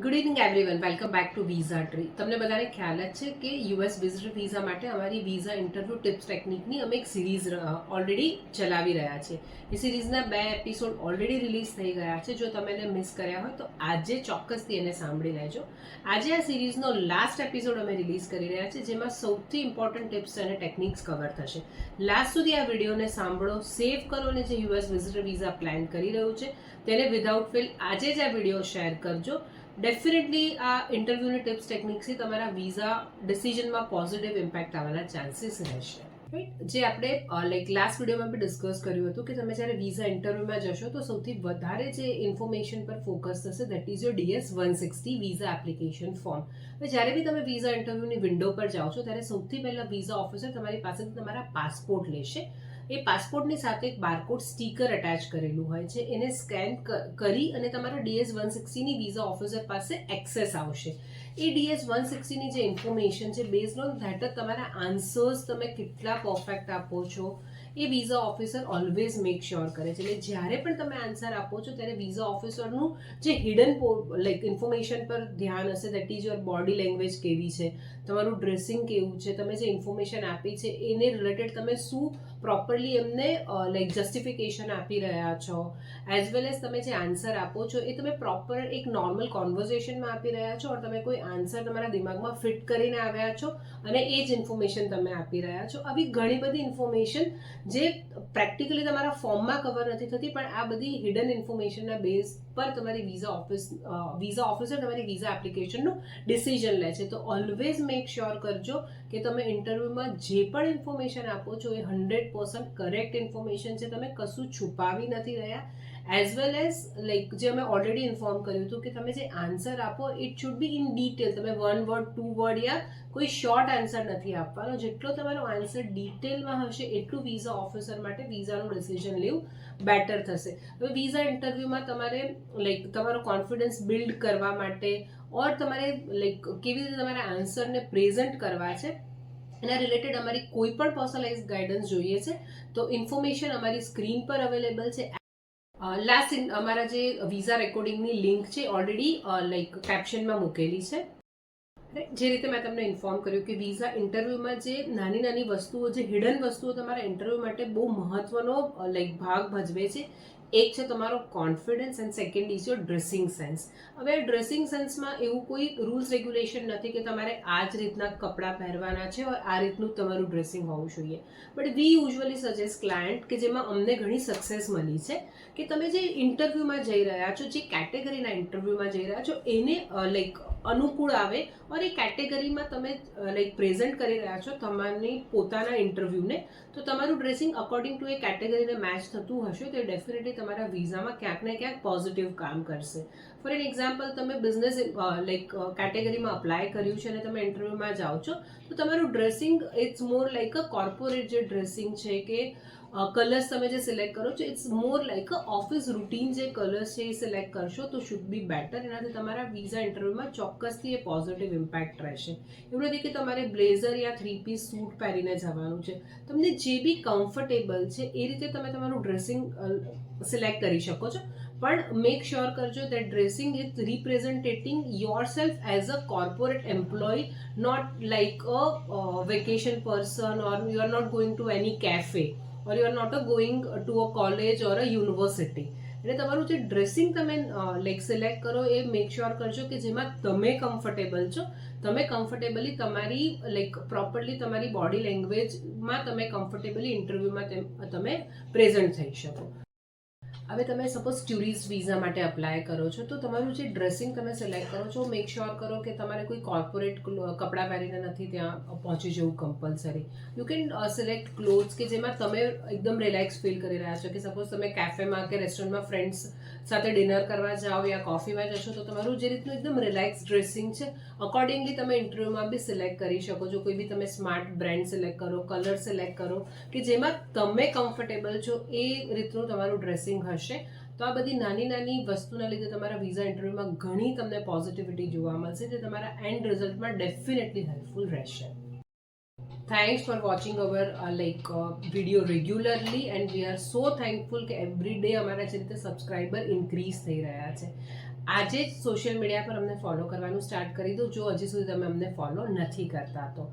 Good evening everyone, welcome back to visa tree. તમને બધાને ખ્યાલ જ છે કે યુએસ વિઝિટર વિઝા માટે અમારી વિઝા ઇન્ટરવ્યૂ ટિપ્સ ટેકનિકની અમે એક સિરીઝ ઓલરેડી ચલાવી રહ્યા છીએ. એ સિરીઝના 2 એપિસોડ ઓલરેડી રિલીઝ થઈ ગયા છે. જો તમે એને મિસ કર્યા હોય તો આજે ચોક્કસથી એને સાંભળી લેજો. આજે આ સિરીઝનો લાસ્ટ એપિસોડ અમે રિલીઝ કરી રહ્યા છીએ, જેમાં સૌથી ઇમ્પોર્ટન્ટ ટિપ્સ અને ટેકનિક્સ કવર થશે. લાસ્ટ સુધી આ વિડીયોને સાંભળો, સેવ કરો અને જે યુએસ વિઝિટર વિઝા પ્લાન કરી રહ્યું છે તેને વિધાઉટ ફેલ આજે જ આ વિડીયો શેર કરજો. ડેફિનેટલી આ ઇન્ટરવ્યૂની ટિપ્સ ટેકનિક્સથી તમારા વિઝા ડિસિઝનમાં પોઝિટિવ ઇમ્પેક્ટ આવવાના ચાન્સીસ રહેશે. રાઈટ, જે આપણે લાસ્ટ વિડીયોમાં બી ડિસ્કસ કર્યું હતું કે તમે જ્યારે વિઝા ઇન્ટરવ્યૂમાં જશો તો સૌથી વધારે જે ઇન્ફોર્મેશન પર ફોકસ થશે that is your DS-160 visa application form. હવે જ્યારે બી તમે વિઝા ઇન્ટરવ્યૂની વિન્ડો પર જાઓ છો ત્યારે સૌથી પહેલાં વિઝા ઓફિસર તમારી પાસેથી તમારા પાસપોર્ટ લેશે. એ પાસપોર્ટની સાથે એક બારકોડ સ્ટીકર અટેચ કરેલું હોય છે. એને સ્કેન કરી અને તમારા DS-160ની વિઝા ઓફિસર પાસે એક્સેસ આવશે. એ DS-160ની જે ઇન્ફોર્મેશન છે બેઝડ ઓન ધેટ તમારા આન્સર્સ તમે કેટલા પરફેક્ટ આપો છો એ visa officer always make sure કરે છે. એટલે જ્યારે પણ તમે આન્સર આપો છો ત્યારે વિઝા ઓફિસરનું જે હિડન ઇન્ફોર્મેશન પર ધ્યાન હશે that is your body language કેવી છે, તમારું ડ્રેસિંગ કેવું છે, તમે જે ઇન્ફોર્મેશન આપી છે એને રિલેટેડ તમે શું પ્રોપરલી એમને જસ્ટિફિકેશન આપી રહ્યા છો, એઝ વેલ એઝ તમે જે આન્સર આપો છો એ તમે પ્રોપર એક નોર્મલ કોન્વર્ઝેશનમાં આપી રહ્યા છો, ઓર તમે કોઈ આન્સર તમારા દિમાગમાં ફિટ કરીને આવ્યા છો અને એ જ ઇન્ફોર્મેશન તમે આપી રહ્યા છો. આવી ઘણી બધી ઇન્ફોર્મેશન જે પ્રેક્ટિકલી તમારા ફોર્મમાં કવર નથી થતી, પણ આ બધી હિડન ઇન્ફોર્મેશનના બેઝ પર તમારી વિઝા ઓફિસર તમારી વિઝા એપ્લિકેશનનું ડિસિઝન લે છે. તો ઓલવેઝ મેક શ્યોર કરજો કે તમે ઇન્ટરવ્યૂમાં જે પણ ઇન્ફોર્મેશન આપો છો એ 100% કરેક્ટ ઇન્ફોર્મેશન છે. તમે કશું છુપાવી નથી રહ્યા. એઝ વેલ એઝ જે અમે ઓલરેડી ઇન્ફોર્મ કર્યું હતું કે તમે જે આન્સર આપો it should be in detail. તમે 1 વર્ડ 2 વર્ડ યા કોઈ શોર્ટ આન્સર નથી આપવાનો. જેટલો તમારો આન્સર ડિટેલમાં હશે એટલું વિઝા ઓફિસર માટે વિઝાનું ડિસિઝન લેવું બેટર થશે. હવે વિઝા ઇન્ટરવ્યૂમાં તમારે તમારો કોન્ફિડન્સ બિલ્ડ કરવા માટે ઓર તમારે કેવી રીતે તમારા આન્સરને પ્રેઝન્ટ કરવા છે એના રિલેટેડ અમારી કોઈ પણ પર્સનલાઇઝ ગાઈડન્સ જોઈએ છે તો ઇન્ફોર્મેશન અમારી સ્ક્રીન પર અવેલેબલ છે. લાસ્ટ અમારા જે વિઝા રેકોર્ડિંગની લિંક છે ઓલરેડી કેપ્શનમાં મૂકેલી છે. જે રીતે મેં તમને ઇન્ફોર્મ કર્યું કે વિઝા ઇન્ટરવ્યૂમાં જે નાની નાની વસ્તુઓ, જે હિડન વસ્તુઓ તમારા ઇન્ટરવ્યૂ માટે બહુ મહત્વનો ભાગ ભજવે છે, એક છે તમારો confidence and second is your dressing sense. હવે ડ્રેસિંગ સેન્સમાં એવું કોઈ રૂલ્સ રેગ્યુલેશન નથી કે તમારે આ જ રીતના કપડાં પહેરવાના છે or આ રીતનું તમારું ડ્રેસિંગ હોવું જોઈએ. But we usually suggest client કે જેમાં અમને ઘણી સક્સેસ મળી છે કે તમે જે ઇન્ટરવ્યૂમાં જઈ રહ્યા છો, જે કેટેગરીના ઇન્ટરવ્યૂમાં જઈ રહ્યા છો એને અનુકૂળ આવે ઓર એ કેટેગરીમાં તમે પ્રેઝન્ટ કરી રહ્યા છો તમારી પોતાના ઇન્ટરવ્યૂને, તો તમારું ડ્રેસિંગ અકોર્ડિંગ ટુ એ કેટેગરીને મેચ થતું હશે તો એ ડેફિનેટલી તમારા વિઝામાં ક્યાંક ને ક્યાંક પોઝિટિવ કામ કરશે. ફોર એન એક્ઝામ્પલ, તમે બિઝનેસ કેટેગરીમાં અપ્લાય કર્યું છે અને તમે ઇન્ટરવ્યૂમાં જાઓ છો તો તમારું dressing it's more like a corporate જે ડ્રેસિંગ છે કે કલર્સ તમે જે સિલેક્ટ કરો છો it's more like a office routine જે કલર્સ છે એ સિલેક્ટ કરશો તો શુડ બી બેટર. એનાથી તમારા વિઝા ઇન્ટરવ્યૂમાં ચોક્કસથી એ પોઝિટિવ ઇમ્પેક્ટ રહેશે. એવું નથી કે તમારે બ્લેઝર યા 3-piece સૂટ પહેરીને જવાનું છે. તમને જે બી કમ્ફર્ટેબલ છે એ રીતે તમે તમારું ડ્રેસિંગ સિલેક્ટ કરી શકો છો, પણ મેક શ્યોર કરજો that dressing is representing yourself as a corporate employee, not like a vacation person or you are not going to any cafe or you are not going to a college or a university. એટલે તમારું જે dressing તમે select કરો એ make sure કરજો કે જેમાં તમે comfortable છો, તમે કમ્ફર્ટેબલી તમારી પ્રોપરલી તમારી બોડી લેંગ્વેજમાં તમે કમ્ફર્ટેબલી ઇન્ટરવ્યૂમાં તમે પ્રેઝન્ટ થઈ શકો. હવે તમે સપોઝ ટુરિસ્ટ વિઝા માટે અપ્લાય કરો છો તો તમારું જે ડ્રેસિંગ તમે સિલેક્ટ કરો છો મેક શ્યોર કરો કે તમારે કોઈ કોર્પોરેટ કપડાં પહેરીને નથી ત્યાં પહોંચી જવું compulsory. You can select clothes કે જેમાં તમે એકદમ રિલેક્સ ફીલ કરી રહ્યા છો. કે સપોઝ તમે કેફેમાં કે રેસ્ટોરન્ટમાં ફ્રેન્ડ્સ સાથે ડિનર કરવા જાઓ યા કોફીમાં જશો તો તમારું જે રીતનું એકદમ રિલેક્સ ડ્રેસિંગ છે અકોર્ડિંગલી તમે ઇન્ટરવ્યૂમાં બી સિલેક્ટ કરી શકો છો. કોઈ બી તમે સ્માર્ટ બ્રાન્ડ સિલેક્ટ કરો, કલર સિલેક્ટ કરો કે જેમાં તમે કમ્ફર્ટેબલ છો એ રીતનું તમારું ડ્રેસિંગ હશે. તો આ બધી નાની નાની વસ્તુના લીધે તમારા વિઝા ઇન્ટરવ્યૂમાં ઘણી તમને પોઝિટિવિટી જોવા મળશે જે તમારા એન્ડ રિઝલ્ટમાં ડેફિનેટલી હેલ્પફુલ રહેશે. Thanks for watching our video regularly and we are so thankful કે એવરી ડે અમારા જે રીતે સબસ્ક્રાઈબર ઇન્ક્રીઝ થઈ રહ્યા છે. આજે જ સોશિયલ મીડિયા પર અમને ફોલો કરવાનું સ્ટાર્ટ કરી દો જો હજી સુધી તમે અમને ફોલો નથી કરતા તો.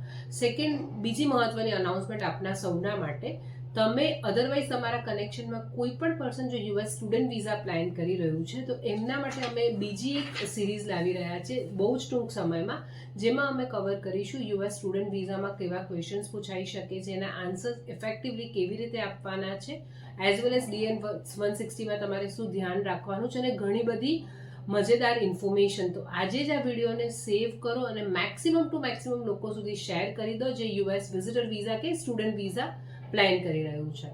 સેકન્ડ, બીજી મહત્વની અનાઉન્સમેન્ટ આપના સૌના માટે, તમે અધરવાઇઝ તમારા કનેક્શનમાં કોઈ પણ પર્સન જો યુએસ સ્ટુડન્ટ વિઝા પ્લાન કરી રહ્યું છે તો એમના માટે અમે બીજી એક સિરીઝ લાવી રહ્યા છે બહુ જ ટૂંક સમયમાં, જેમાં અમે કવર કરીશું યુએસ સ્ટુડન્ટ વિઝામાં કેવા ક્વેશ્ચન્સ પૂછાઈ શકે છે, એના આન્સર્સ ઇફેક્ટિવલી કેવી રીતે આપવાના છે, એઝ વેલ એઝ DN 160માં તમારે શું ધ્યાન રાખવાનું છે, અને ઘણી બધી મજેદાર ઇન્ફોર્મેશન. તો આજે જ આ વિડીયોને સેવ કરો અને મેક્સિમમ ટુ મેક્સિમમ લોકો સુધી શેર કરી દો જે યુએસ વિઝિટર વિઝા કે સ્ટુડન્ટ વિઝા પ્લાન કરી રહ્યું છે.